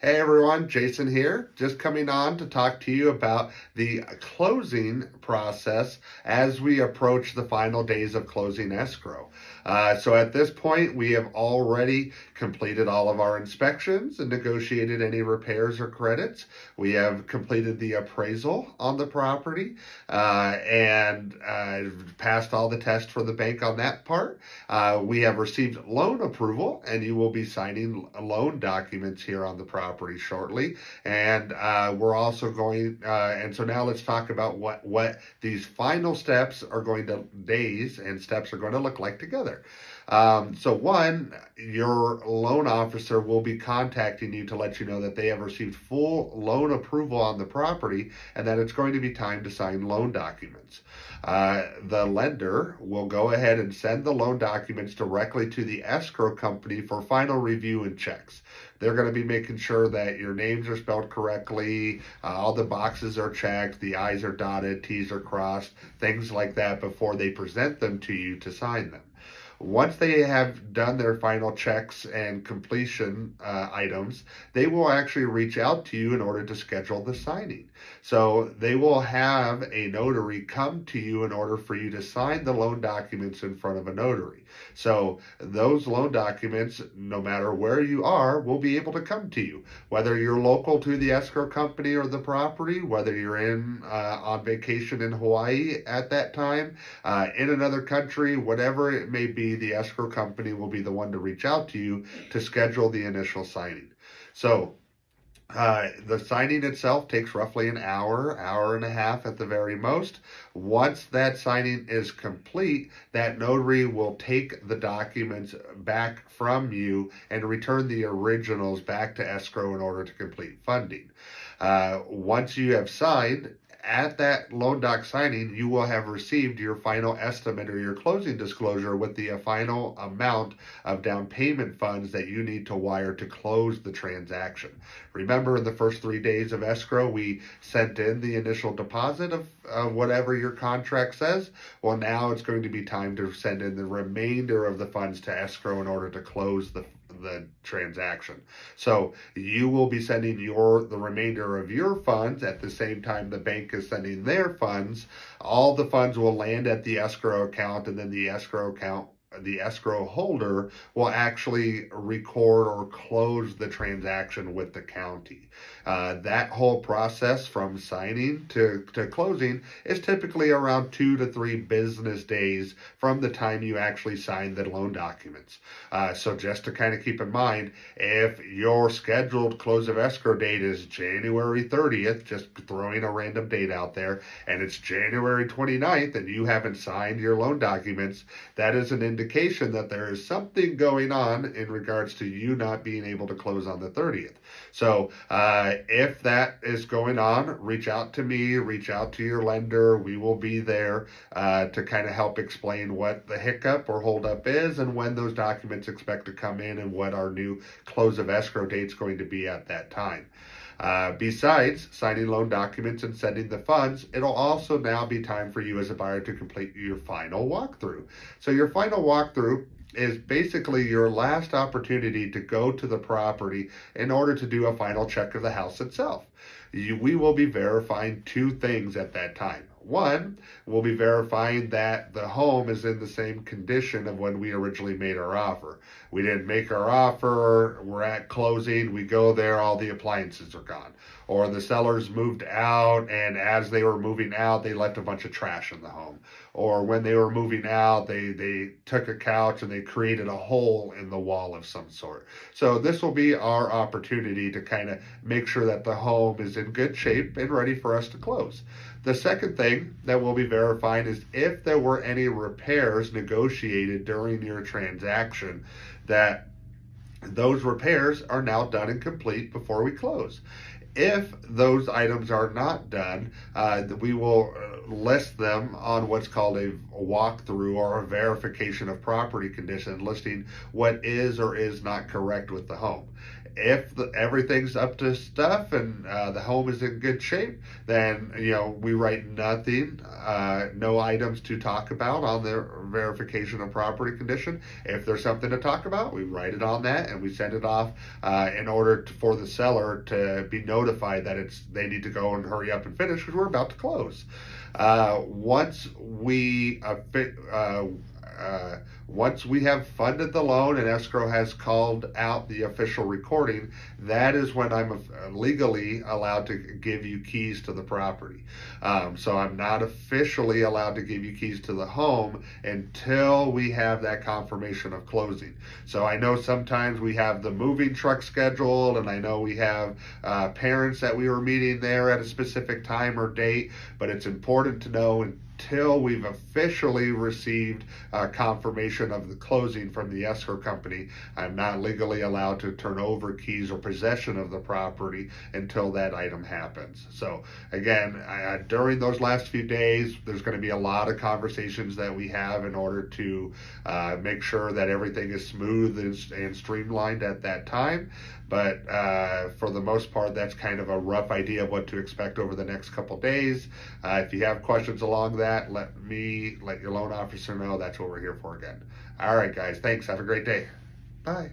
Hey everyone, Jason here, just coming on to talk to you about the closing process as we approach the final days of closing escrow. So at this point, we have already completed all of our inspections and negotiated any repairs or credits. We have completed the appraisal on the property and passed all the tests for the bank on that part. We have received loan approval, and you will be signing loan documents here on the property shortly. And we're also going, and so now let's talk about what these final steps are going to, days and steps are going to look like together. So one, your loan officer will be contacting you to let you know that they have received full loan approval on the property and that it's going to be time to sign loan documents. The lender will go ahead and send the loan documents directly to the escrow company for final review and checks. They're going to be making sure that your names are spelled correctly, all the boxes are checked, the I's are dotted, T's are crossed, things like that before they present them to you to sign them. Once they have done their final checks and completion items, they will actually reach out to you in order to schedule the signing. So they will have a notary come to you in order for you to sign the loan documents in front of a notary. So those loan documents, no matter where you are, will be able to come to you. Whether you're local to the escrow company or the property, whether you're on vacation in Hawaii at that time, in another country, whatever it may be, the escrow company will be the one to reach out to you to schedule the initial signing. So the signing itself takes roughly an hour and a half at the very most. Once that signing is complete, that notary will take the documents back from you and return the originals back to escrow in order to complete funding. Once you have signed, at that loan doc signing, you will have received your final estimate or your closing disclosure with the final amount of down payment funds that you need to wire to close the transaction. Remember, in the first 3 days of escrow, we sent in the initial deposit of whatever your contract says. Well, now it's going to be time to send in the remainder of the funds to escrow in order to close the transaction. So you will be sending the remainder of your funds at the same time the bank is sending their funds. All the funds will land at the escrow account, and then the escrow holder will actually record or close the transaction with the county. That whole process from signing to closing is typically around 2 to 3 business days from the time you actually sign the loan documents. So just to kind of keep in mind, if your scheduled close of escrow date is January 30th, just throwing a random date out there, and it's January 29th and you haven't signed your loan documents, that is an indication that there is something going on in regards to you not being able to close on the 30th. So if that is going on, reach out to me, reach out to your lender. We will be there to kind of help explain what the hiccup or holdup is and when those documents expect to come in and what our new close of escrow date is going to be at that time. Besides signing loan documents and sending the funds, it'll also now be time for you as a buyer to complete your final walkthrough. So your final walkthrough is basically your last opportunity to go to the property in order to do a final check of the house itself. We will be verifying 2 things at that time. One, we'll be verifying that the home is in the same condition of when we originally made our offer. We didn't make our offer, we're at closing, we go there, all the appliances are gone. Or the sellers moved out, and as they were moving out, they left a bunch of trash in the home. Or when they were moving out, they took a couch and they created a hole in the wall of some sort. So this will be our opportunity to kind of make sure that the home is in good shape and ready for us to close. The second thing that we'll be verifying is if there were any repairs negotiated during your transaction, that those repairs are now done and complete before we close. If those items are not done, we will list them on what's called a walkthrough or a verification of property condition, listing what is or is not correct with the home. if everything's up to stuff and the home is in good shape, then we write nothing, no items to talk about on the verification of property condition. If there's something to talk about, we write it on that and we send it off in order for the seller to be notified that they need to go and hurry up and finish because we're about to close. Once we have funded the loan and escrow has called out the official recording, that is when I'm legally allowed to give you keys to the property. So I'm not officially allowed to give you keys to the home until we have that confirmation of closing. So I know sometimes we have the moving truck scheduled, and I know we have parents that we were meeting there at a specific time or date, but it's important to know until we've officially received confirmation of the closing from the escrow company, I'm not legally allowed to turn over keys or possession of the property until that item happens. So again, during those last few days, there's going to be a lot of conversations that we have in order to make sure that everything is smooth and streamlined at that time. But for the most part, that's kind of a rough idea of what to expect over the next couple days. If you have questions along that, let your loan officer know. That's what we're here for again. All right, guys. Thanks. Have a great day. Bye.